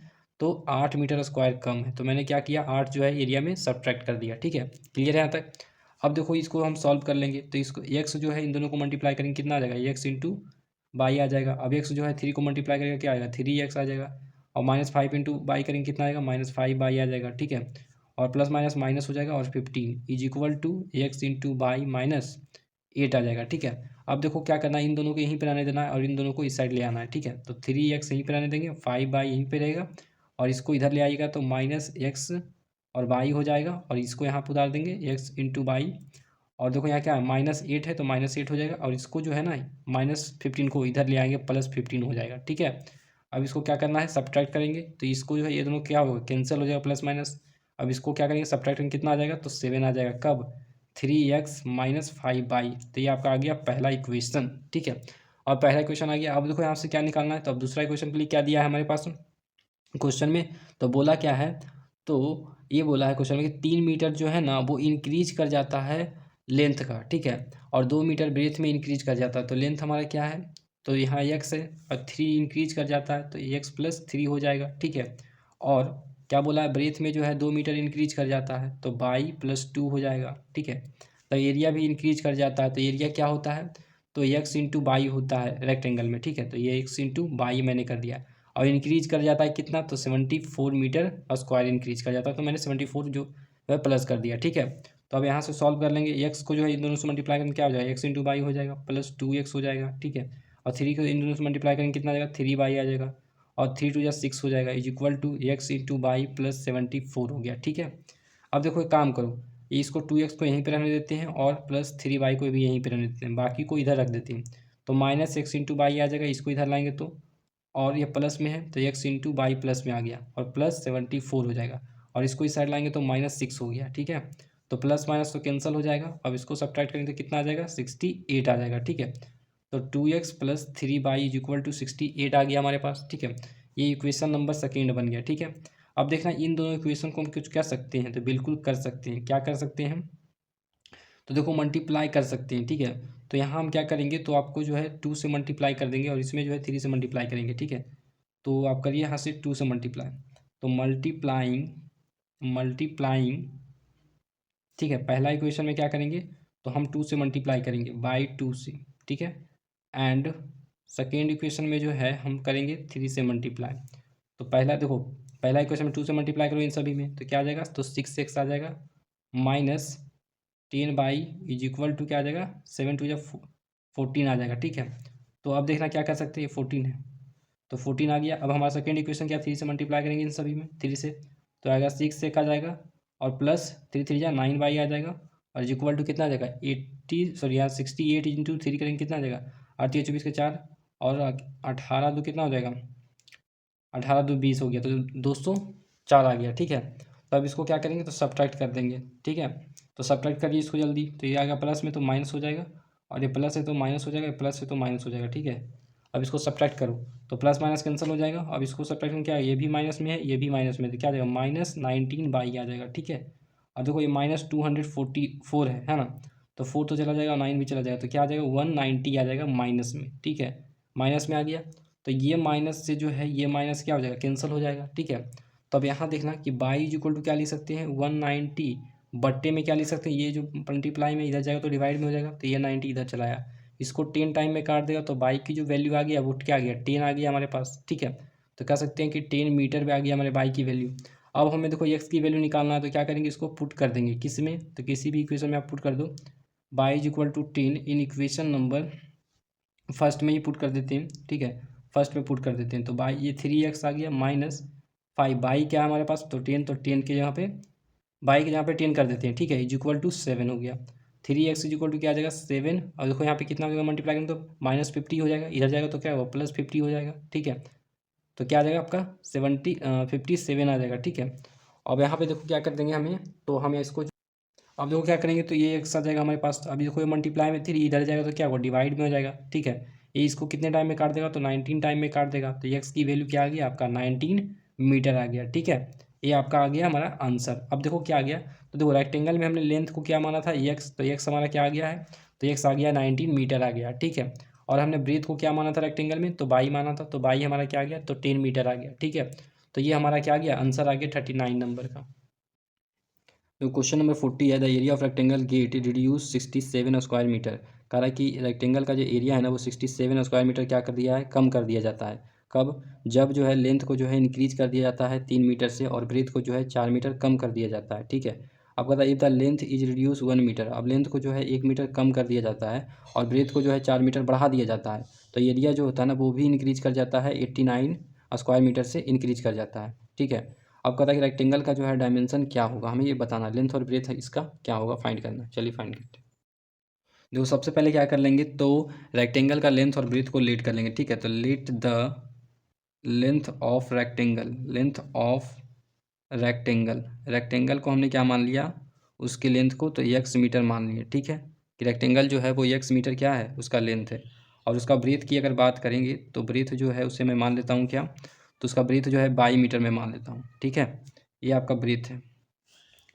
तो 8 मीटर स्क्वायर कम है, तो मैंने क्या किया 8 जो है एरिया में सब्ट्रैक्ट कर दिया, ठीक है। क्लियर है यहाँ तक। अब देखो इसको हम सॉल्व कर लेंगे, तो इसको एक्स जो है इन दोनों को मल्टीप्लाई करेंगे कितना आ जाएगा, एक्स इंटू बाई आ जाएगा। अब एक्स जो है 3 को मल्टीप्लाई करेगा क्या आएगा 3x आ जाएगा, और -5 इंटू बाई करेंगे कितना आएगा -5 बाई आ जाएगा, ठीक है। और प्लस माइनस माइनस हो जाएगा और 15 is equal to x into y -8 आ जाएगा, ठीक है। अब देखो क्या करना है, इन दोनों को यहीं पर आने देना है और इन दोनों को इस साइड ले आना है, ठीक है। तो 3x यहीं पर आने देंगे, 5 बाई यहीं पर रहेगा और इसको इधर ले आइएगा तो -x और बाई हो जाएगा, और इसको यहाँ पर उतार देंगे x इंटू बाई, और देखो यहाँ क्या है -8 है तो -8 हो जाएगा, और इसको जो है ना -15 को इधर ले आएंगे +15 हो जाएगा, ठीक है। अब इसको क्या करना है सब्ट्रैक्ट करेंगे, तो इसको जो है ये दोनों क्या होगा कैंसिल हो जाएगा प्लस माइनस। अब इसको क्या करेंगे सब्ट्रैक्ट करेंगे कितना आ जाएगा, तो 7 आ जाएगा, कब 3x - 5 बाई। तो ये आपका आ गया पहला इक्वेशन, ठीक है। और पहला इक्वेशन आ गया। अब देखो यहाँ से क्या निकालना है, तो अब दूसरा इक्वेशन के लिए क्या दिया है हमारे पास क्वेश्चन में, तो बोला क्या है, तो ये बोला है क्वेश्चन में कि 3 मीटर जो है ना वो इंक्रीज कर जाता है लेंथ का, ठीक है, और 2 मीटर ब्रेथ में इंक्रीज कर जाता है, तो लेंथ हमारा क्या है, तो यहाँ x है और 3 इंक्रीज कर जाता है तो x प्लस 3 हो जाएगा, ठीक है। और क्या बोला है, ब्रेथ में जो है 2 मीटर इंक्रीज कर जाता है तो बाई प्लस 2 हो जाएगा, ठीक है। तो एरिया भी इंक्रीज कर जाता है तो एरिया क्या होता है, तो x इंटू बाई होता है रेक्टेंगल में, ठीक है। तो ये x इंटू बाई मैंने कर दिया, और इंक्रीज कर जाता है कितना, तो 74 मीटर स्क्वायर इंक्रीज कर जाता है, तो मैंने 74 जो है प्लस कर दिया, ठीक है। तो अब यहाँ से सॉल्व कर लेंगे, एक्स को जो है इन दोनों से मल्टीप्लाई करेंगे क्या हो जाएगा, एक्स इंटू बाई हो जाएगा प्लस 2x हो जाएगा, ठीक है। और 3 को इन दोनों से मल्टीप्लाई करेंगे कितना आ जाएगा, 3 बाई आ जाएगा, और 3 टू या 6 हो जाएगा, is equal to x into y plus 74 हो गया, ठीक है। अब देखो एक काम करो, इसको 2x को यहीं पर रहने देते हैं और प्लस 3 बाई को भी यहीं पर रहने देते हैं, बाकी को इधर रख देते हैं, तो माइनस एक्स इंटू बाई आ जाएगा, इसको इधर लाएंगे तो, और ये प्लस में है तो एक्स इंटू बाई प्लस में आ गया और प्लस 74 हो जाएगा, और इसको इस साइड लाएंगे तो -6 हो गया, ठीक है। तो प्लस माइनस तो कैंसिल हो जाएगा, अब इसको सब्ट्रैक्ट करेंगे तो कितना आ जाएगा, 68 आ जाएगा, ठीक है। तो 2x plus 3 y is equal to 68 आ गया हमारे पास, ठीक है। ये इक्वेशन नंबर सेकेंड बन गया, ठीक है। अब देखना इन दोनों इक्वेशन को हम कुछ कर सकते हैं, तो बिल्कुल कर सकते हैं, क्या कर सकते हैं, तो देखो मल्टीप्लाई कर सकते हैं, ठीक है। तो यहाँ हम क्या करेंगे, तो आपको जो है 2 से मल्टीप्लाई कर देंगे और इसमें जो है 3 से मल्टीप्लाई करेंगे, ठीक है। तो आप करिए यहाँ से 2 से मल्टीप्लाई, तो मल्टीप्लाइंग मल्टीप्लाइंग, ठीक है, पहला इक्वेशन में क्या करेंगे, तो हम 2 से मल्टीप्लाई करेंगे बाई 2 से, ठीक है। एंड सेकेंड इक्वेशन में जो है हम करेंगे 3 से मल्टीप्लाई, तो पहला देखो, पहला इक्वेशन में 2 से मल्टीप्लाई करो इन सभी में तो क्या आ जाएगा, तो 6x आ जाएगा minus 10 y is equal to क्या आ जाएगा, 7 टू या 14 आ जाएगा, ठीक है। तो अब देखना क्या कर सकते हैं, 14 है तो 14 आ गया। अब हमारा सेकेंड इक्वेशन क्या, 3 से मल्टीप्लाई करेंगे इन सभी में 3 से, तो आएगा 6 एक आ जाएगा और प्लस 3 3 या 9 बाई आ जाएगा, और इज इक्वल टू कितना आ जाएगा 80, सॉरी यहाँ 68 इंटू 3 करेंगे कितना आ जाएगा, 8 या 24 के 4, और 18 दो कितना हो जाएगा, 18 दो 20 हो गया, तो 204 आ गया, ठीक है। तो अब इसको क्या करेंगे, तो सब्ट्रैक्ट कर देंगे, ठीक है। तो सब्ट्रैक्ट करिए इसको जल्दी, तो ये आएगा प्लस में तो माइनस हो जाएगा, और ये प्लस है तो माइनस हो जाएगा, प्लस है तो माइनस हो जाएगा, ठीक है। अब इसको सब्ट्रैक्ट करो तो प्लस माइनस कैंसिल हो जाएगा, अब इसको सब्ट्रैक्ट में क्या है, ये भी माइनस में है ये भी माइनस में है, तो क्या आ जाएगा -19 बाई आ जाएगा, ठीक है। अब देखो ये -244 है ना, तो 4 तो चला जाएगा, 9 भी चला जाएगा, तो क्या आ जाएगा 190 आ जाएगा माइनस में, ठीक है। माइनस में आ गया, तो ये माइनस से जो है ये माइनस क्या हो जाएगा, कैंसिल हो जाएगा, ठीक है। तो अब यहाँ देखना कि बाई इज इक्वल टू क्या लिख सकते हैं, 190 बट्टे में क्या लिख सकते हैं, ये जो मल्टीप्लाई में इधर जाएगा तो डिवाइड में हो जाएगा, तो ये 90 इधर चला आया, इसको 10 टाइम में काट देगा तो बाई की जो वैल्यू आ गया वो क्या आ गया, 10 आ गया हमारे पास, ठीक है। तो कह सकते हैं कि 10 मीटर में आ गया हमारे बाई की वैल्यू। अब हमें देखो एक्स की वैल्यू निकालना है, तो क्या करेंगे, इसको पुट कर देंगे किस में, तो किसी भी इक्वेशन में आप पुट कर दो, y is equal to 10 in equation number first में ही पुट कर देते हैं, ठीक है। फर्स्ट में पुट कर देते हैं तो बाई ये 3x आ गया -5, बाई क्या है हमारे पास, तो 10, तो 10 के यहाँ पे बाई के यहाँ पे 10 कर देते हैं, ठीक है, इज इक्वल टू 7 हो गया, 3x इज इक्वल टू क्या आ जाएगा 7, और देखो यहाँ पे कितना हो जाएगा मल्टीप्लाई करेंगे तो -50 हो जाएगा, इधर जाएगा तो क्या होगा +50 हो जाएगा, ठीक है। तो क्या आ जाएगा आपका 57 आ जाएगा, ठीक है। अब यहाँ पे देखो क्या कर देंगे हमें, तो हमें इसको अब देखो क्या करेंगे, तो ये एक्स आ जाएगा हमारे पास, अभी देखो ये मल्टीप्लाई में 3 इधर जाएगा तो क्या होगा, डिवाइड में हो जाएगा, ठीक है। ये इसको कितने टाइम में काट देगा, तो 19 टाइम में काट देगा, तो एक्स की वैल्यू क्या आ गया आपका 19 मीटर आ गया, ठीक है। ये आपका आ गया हमारा आंसर। अब देखो क्या आ गया, तो देखो रेक्टेंगल में हमने लेंथ को क्या माना था एक्स, तो एक्स हमारा क्या आ गया है, तो एक्स आ गया 19 मीटर आ गया, ठीक है। और हमने ब्रेथ को क्या माना था रेक्टेंगल में, तो बाई माना था, तो बाई हमारा क्या आ गया, तो 10 मीटर आ गया, ठीक है। तो ये हमारा क्या आ गया, आंसर आ गया 39 नंबर का। तो क्वेश्चन नंबर 40 है, the area of rectangle get reduce 67 square metre. कह रहा है कि रेक्टेंगल का जो एरिया है ना वो 67 स्क्वायर मीटर क्या कर दिया है, कम कर दिया जाता है। कब, जब जो है लेंथ को जो है इंक्रीज कर दिया जाता है 3 मीटर से, और ब्रेथ को जो है 4 मीटर कम कर दिया जाता है, ठीक है। अब कहता है if the length is reduce 1 metre, अब लेंथ को जो है 1 मीटर कम कर दिया जाता है और ब्रेथ को जो है 4 मीटर बढ़ा दिया जाता है, तो एरिया जो होता है ना वो भी इंक्रीज कर जाता है, 89 स्क्वायर मीटर से इंक्रीज कर जाता है, ठीक है। अब कहता है कि रेक्टेंगल का जो है डायमेंशन क्या होगा, हमें ये बताना, लेंथ और ब्रेथ है इसका क्या होगा फाइंड करना, चलिए फाइंड करते हैं। देखो सबसे पहले क्या कर लेंगे, तो रेक्टेंगल का लेंथ और ब्रेथ को लेट कर लेंगे, ठीक है। तो let the length of rectangle, rectangle को हमने क्या मान लिया, उसके लेंथ को तो x मीटर मान लिया, ठीक है, कि रेक्टेंगल जो है वो x मीटर क्या है उसका लेंथ है। और उसका ब्रेथ की अगर बात करेंगे तो ब्रेथ जो है उसे मैं मान लेता हूँ क्या, तो उसका ब्रेथ जो है 22 मीटर में मान लेता हूँ, ठीक है। ये आपका ब्रेथ है।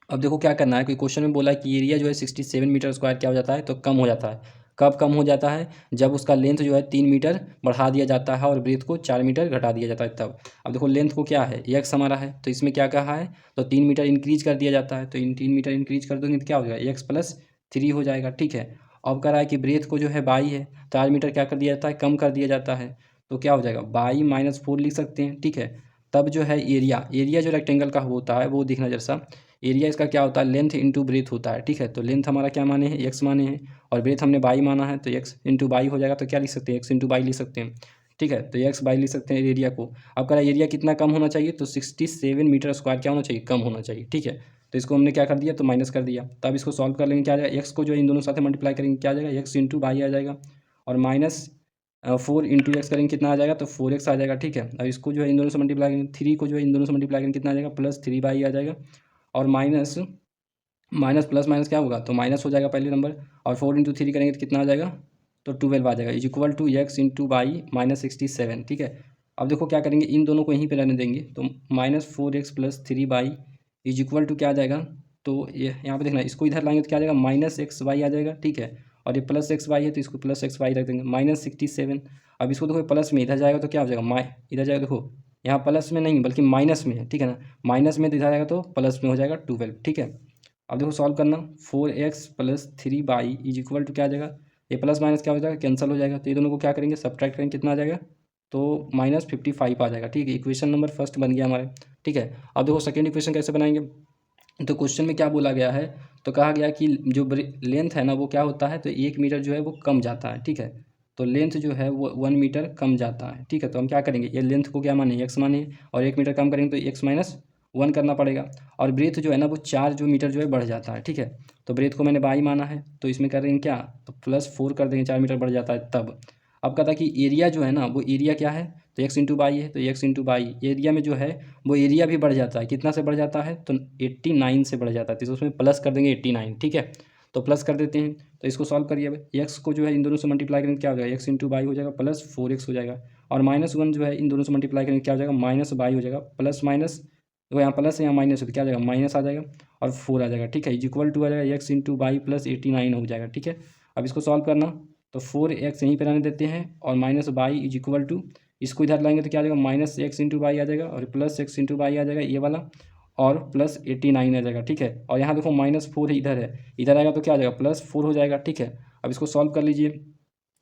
अब देखो क्या करना है, कोई क्वेश्चन में बोला है कि एरिया जो है 67 मीटर स्क्वायर क्या हो जाता है, तो कम हो जाता है। कब कम हो जाता है, जब उसका लेंथ जो है 3 मीटर बढ़ा दिया जाता है और ब्रेथ को 4 मीटर घटा दिया जाता है तब। अब देखो लेंथ को क्या है, एक्स हमारा है, तो इसमें क्या कहा है, तो 3 मीटर इंक्रीज कर दिया जाता है, तो इन 3 मीटर इंक्रीज कर दोगे तो क्या हो जाएगा, x+3 हो जाएगा। ठीक है, अब कह रहा है कि ब्रेथ को जो है बाई है, 4 मीटर क्या कर दिया जाता है, कम कर दिया जाता है, तो क्या हो जाएगा, बाई-4 लिख सकते हैं। ठीक है, तब जो है एरिया, एरिया जो रेक्टेंगल का होता है वो देखना जैसा, एरिया इसका क्या होता है, लेंथ इंटू ब्रेथ होता है। ठीक है, तो लेंथ हमारा क्या माने हैं, एक्स माने हैं, और ब्रेथ हमने बाई माना है, तो एक्स इंटू बाई हो जाएगा, तो क्या लिख सकते हैं, एक्स इंटू बाई लिख सकते हैं। ठीक है, तो एक्स बाई लिख सकते हैं एरिया को। अब कह रहा है एरिया कितना कम होना चाहिए, तो 67 मीटर स्क्वायर क्या होना चाहिए, कम होना चाहिए। ठीक है, तो इसको हमने क्या कर दिया, तो माइनस कर दिया। तब इसको सॉल्व कर लेंगे, क्या आ जाएगा, एक्स को जो इन दोनों साथ मल्टीप्लाई करेंगे क्या आ जाएगा, एक्स इंटू बाई आ जाएगा, और माइनस 4 इंटू एक्स करेंगे कितना आ जाएगा, तो 4x आ जाएगा। ठीक है, अब इसको जो है इन दोनों से मल्टीप्लाई करेंगे, 3 को जो है इन दोनों से मल्टीप्लाई करेंगे कितना आ जाएगा, +3 आ जाएगा, और माइनस माइनस प्लस माइनस क्या होगा, तो माइनस हो जाएगा पहले नंबर, और 4 इंटू 3 करेंगे तो कितना आ जाएगा, तो 12 आ जाएगा, is equal to x into y -67। ठीक है, अब देखो क्या करेंगे, इन दोनों को यहीं पे रहने देंगे, तो -4x+3 इज इक्वल टू क्या आ जाएगा, तो ये यहाँ पे देखना, इसको इधर लाएंगे तो क्या आ जाएगा, -xy आ जाएगा। ठीक है, और ये +xy है तो इसको +xy रख देंगे, -67। अब इसको देखो प्लस में इधर जाएगा तो क्या हो जाएगा, इधर जाएगा, देखो यहाँ प्लस में नहीं बल्कि माइनस में है। ठीक है ना, माइनस में तो इधर आएगा तो प्लस में हो जाएगा 12। ठीक है, अब देखो सॉल्व करना, 4x+3 इज इक्वल टू क्या आ जाएगा, ये प्लस माइनस क्या हो जाएगा, कैंसिल हो जाएगा, तो ये दोनों को क्या करेंगे, सब्ट्रैक्ट करेंगे, कितना आ जाएगा, तो -55 आ जाएगा। ठीक है, इक्वेशन नंबर फर्स्ट बन गया हमारे। ठीक है, अब देखो सेकेंड इक्वेशन कैसे बनाएंगे, तो क्वेश्चन में क्या बोला गया है, तो कहा गया कि जो लेंथ है ना वो क्या होता है, तो 1 मीटर जो है वो कम जाता है। ठीक है, तो लेंथ जो है वो 1 मीटर कम जाता है। ठीक है, तो हम क्या करेंगे, ये लेंथ को क्या माने, एक्स माने, और 1 मीटर कम करेंगे तो x-1 करना पड़ेगा, और ब्रेथ जो है ना वो 4 जो मीटर जो है बढ़ जाता है। ठीक है, तो ब्रेथ को मैंने बाई माना है, तो इसमें कर देंगे क्या, तो +4 कर देंगे, 4 मीटर बढ़ जाता है तब। अब कहता है कि एरिया जो है ना वो एरिया क्या है, तो एक्स इंटू बाई है, तो एक्स इंटू बाई एरिया में जो है वो एरिया भी बढ़ जाता है, कितना से बढ़ जाता है, तो 89 से बढ़ जाता है, तो उसमें प्लस कर देंगे 89। ठीक है, तो प्लस कर देते हैं, तो इसको सॉल्व करिए। अब एक्स को जो है इन दोनों से मल्टीप्लाई करेंगे क्या हो जाएगा, एक्स इंटू बाई हो जाएगा, +4x हो जाएगा, और -1 जो है इन दोनों से मल्टीप्लाई करेंगे क्या हो जाएगा, -बाई हो जाएगा, प्लस माइनस, तो यहाँ प्लस है यहाँ माइनस है तो क्या आ जाएगा, माइनस आ जाएगा, और 4 आ जाएगा। ठीक है, इज इक्वल टू आ जाएगा एक्स इंटू बाई +89 हो जाएगा। ठीक है, अब इसको सॉल्व करना, तो 4x यहीं पर रहने देते हैं, और -बाई इज इक्वल टू, इसको इधर लाएंगे तो क्या आ जाएगा, -x इंटू बाई आ जाएगा, और +x इंटू बाई आ जाएगा ये वाला, और +89 आ जाएगा। ठीक है, और यहाँ देखो -4 इधर है, इधर आएगा तो क्या आ जाएगा, +4 हो जाएगा। ठीक है, अब इसको सॉल्व कर लीजिए,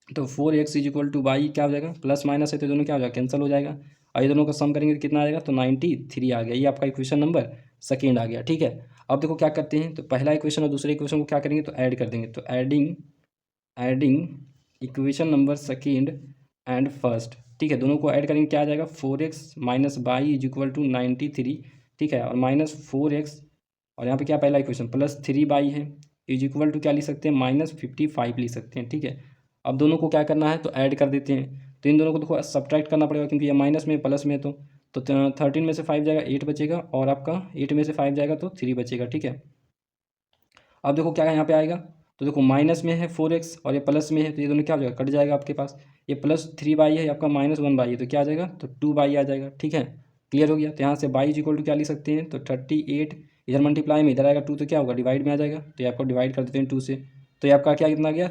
तो 4x is equal two by क्या हो जाएगा, प्लस माइनस है तो दोनों क्या हो जाएगा, कैंसिल हो जाएगा, और ये दोनों का सम करेंगे तो कितना आ जाएगा, तो 93 आ गया। ये आपका इक्वेशन नंबर सेकेंड आ गया। ठीक है, अब देखो क्या करते हैं, तो पहला इक्वेशन और दूसरे इक्वेशन को क्या करेंगे, तो ऐड कर देंगे, तो adding equation number second and first. ठीक है, दोनों को ऐड करेंगे क्या आ जाएगा, 4x minus y is equal to 93। ठीक है, और -4x, और यहाँ पे क्या पहला इक्वेशन +3 है, इज इक्वल टू क्या लिख सकते हैं, -55 लिख सकते हैं। ठीक है, अब दोनों को क्या करना है, तो ऐड कर देते हैं, तो इन दोनों को देखो सब्ट्रैक्ट करना पड़ेगा, क्योंकि ये माइनस में प्लस में है, तो 13 में से 5 जाएगा 8 बचेगा, और आपका 8 में से 5 जाएगा तो 3 बचेगा। ठीक है, अब देखो क्या यहाँ पे आएगा, तो देखो माइनस में है 4x और ये प्लस में है, तो ये दोनों क्या हो जाएगा, कट जाएगा आपके पास, ये +3 है, आपका -1 है, तो क्या आ जाएगा, तो 2 आ जाएगा। ठीक है, क्लियर हो गया, तो यहाँ से बाई इज इक्वल टू क्या लिख सकते हैं, तो 38, इधर मल्टीप्लाई में इधर आएगा 2 तो क्या होगा, डिवाइड में आ जाएगा, तो ये आपको डिवाइड कर देते हैं 2 से, तो ये आपका क्या कितना आ गया,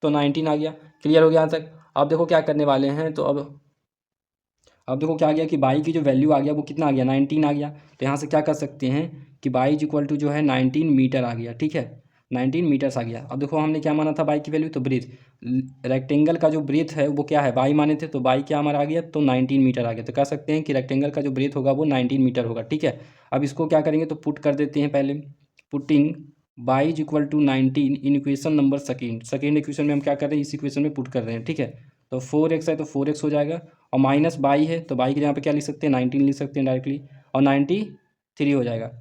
तो 19 आ गया। क्लियर हो गया यहाँ तक। अब देखो क्या करने वाले हैं, तो अब देखो क्या आ गया कि बाई की जो वैल्यू आ गया वो कितना आ गया, 19 आ गया, तो यहाँ से क्या कर सकते हैं कि बाई इज इक्वल टू जो है 19 मीटर आ गया। ठीक है, 19 मीटर्स आ गया। अब देखो हमने क्या माना था बाई की वैल्यू, तो ब्रेथ, रेक्टेंगल का जो ब्रेथ है वो क्या है, बाई माने थे, तो बाई क्या हमारा आ गया, तो 19 मीटर आ गया, तो कह सकते हैं कि रेक्टेंगल का जो ब्रेथ होगा वो 19 मीटर होगा। ठीक है, अब इसको क्या करेंगे, तो पुट कर देते हैं पहले, putting y is equal to 19 in equation number second equation में हम क्या कर रहे हैं, इस इक्वेशन में पुट कर रहे हैं। ठीक है, तो 4x है तो 4x हो जाएगा, और माइनस बाई है तो बाई के यहाँ पे क्या लिख सकते हैं, 19 लिख सकते हैं डायरेक्टली, और 93 हो जाएगा।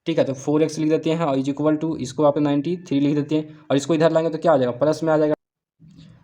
ठीक है, तो 4x लिख देते हैं, और इज इक्वल टू इसको आप 93 लिख देते हैं, और इसको इधर लाएंगे तो क्या आ जाएगा, प्लस में आ जाएगा।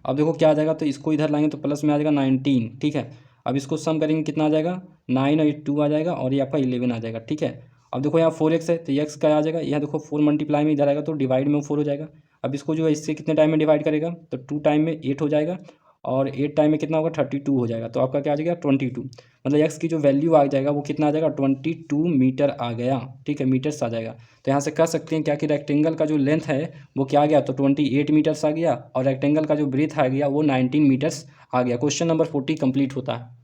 अब देखो क्या आ जाएगा, तो इसको इधर लाएंगे तो प्लस में आ जाएगा 19। ठीक है, अब इसको सम करेंगे कितना आ जाएगा, 9 और 2 आ जाएगा, और ये आपका 11 आ जाएगा। ठीक है, अब देखो यहाँ 4x है तो x का आ जाएगा, यहाँ देखो 4 मल्टीप्लाई में इधर आएगा तो डिवाइड में 4 हो जाएगा। अब इसको जो है इससे कितने टाइम में डिवाइड करेगा, तो 2 टाइम में 8 हो जाएगा, और 8 टाइम में कितना होगा 32 हो जाएगा। तो आपका क्या आ जाएगा 22, मतलब एक्स की जो वैल्यू आ जाएगा वो कितना आ जाएगा 22 मीटर आ गया। ठीक है, मीटर्स आ जाएगा। तो यहाँ से कह सकते हैं क्या कि रेक्टेंगल का जो लेंथ है वो क्या आ गया, तो 28 मीटर्स आ गया, और रेक्टेंगल का जो ब्रेथ आ गया वो 19 मीटर्स आ गया। क्वेश्चन नंबर 40 कंप्लीट होता है।